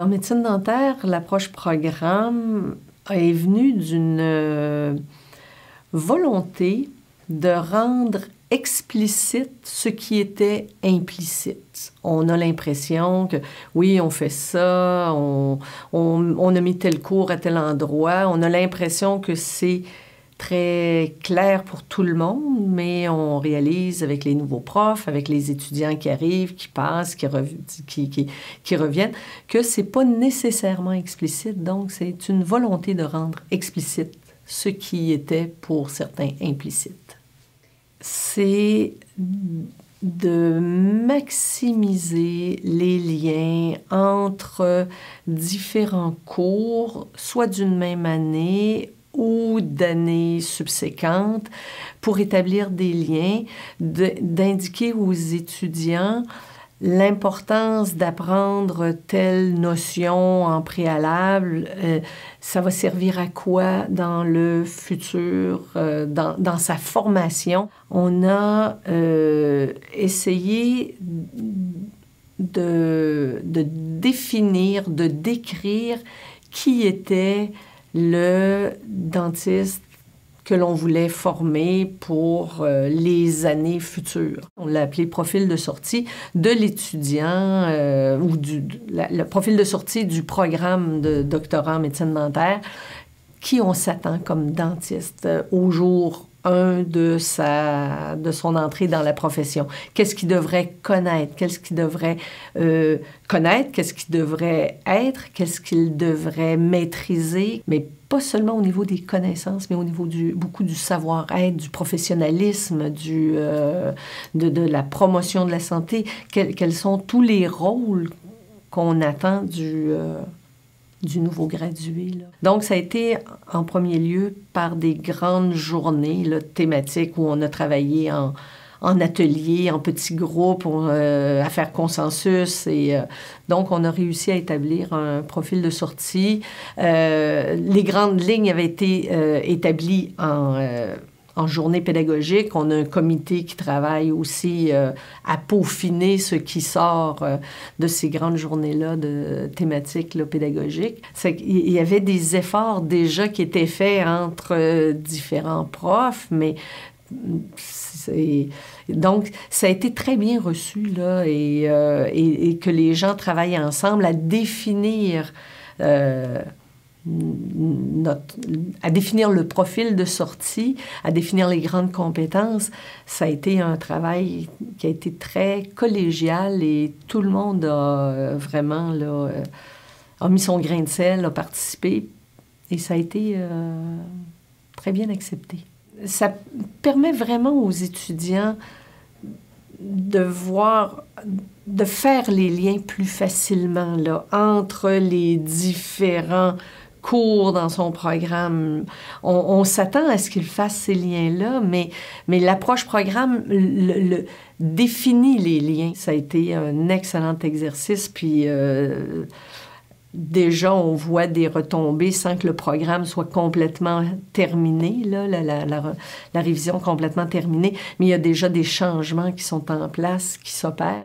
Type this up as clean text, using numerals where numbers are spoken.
En médecine dentaire, l'approche programme est venue d'une volonté de rendre explicite ce qui était implicite. On a l'impression que, oui, on fait ça, on a mis tel cours à tel endroit, on a l'impression que c'est très clair pour tout le monde, mais on réalise avec les nouveaux profs, avec les étudiants qui arrivent, qui passent, qui reviennent, que c'est pas nécessairement explicite. Donc, c'est une volonté de rendre explicite ce qui était pour certains implicite. C'est de maximiser les liens entre différents cours, soit d'une même année ou d'années subséquentes, pour établir des liens, d'indiquer aux étudiants l'importance d'apprendre telle notion en préalable, ça va servir à quoi dans le futur, dans sa formation. On a essayé de définir, de décrire qui était le dentiste que l'on voulait former pour les années futures. On l'a appelé profil de sortie de l'étudiant ou le profil de sortie du programme de doctorat en médecine dentaire qui on s'attend comme dentiste au jour 1 de son entrée dans la profession. Qu'est-ce qu'il devrait connaître? Qu'est-ce qu'il devrait connaître? Qu'est-ce qu'il devrait être? Qu'est-ce qu'il devrait maîtriser? Mais pas seulement au niveau des connaissances, mais au niveau beaucoup du savoir-être, du professionnalisme, de la promotion de la santé. Quels sont tous les rôles qu'on attend du nouveau gradué, là. Donc, ça a été en premier lieu par des grandes journées là, thématiques où on a travaillé en atelier, en petits groupes, à faire consensus. Et donc, on a réussi à établir un profil de sortie. Les grandes lignes avaient été établies en journée pédagogique. On a un comité qui travaille aussi à peaufiner ce qui sort de ces grandes journées-là de thématiques là, pédagogiques. Il y avait des efforts déjà qui étaient faits entre différents profs, mais donc, ça a été très bien reçu, là, et que les gens travaillent ensemble à définir le profil de sortie, à définir les grandes compétences. Ça a été un travail qui a été très collégial et tout le monde a vraiment là, a mis son grain de sel, a participé et ça a été très bien accepté. Ça permet vraiment aux étudiants de faire les liens plus facilement là, entre les différents cours dans son programme. On s'attend à ce qu'il fasse ces liens-là, mais l'approche programme définit les liens. Ça a été un excellent exercice, puis déjà, on voit des retombées sans que le programme soit complètement terminé, là, la révision complètement terminée, mais il y a déjà des changements qui sont en place, qui s'opèrent.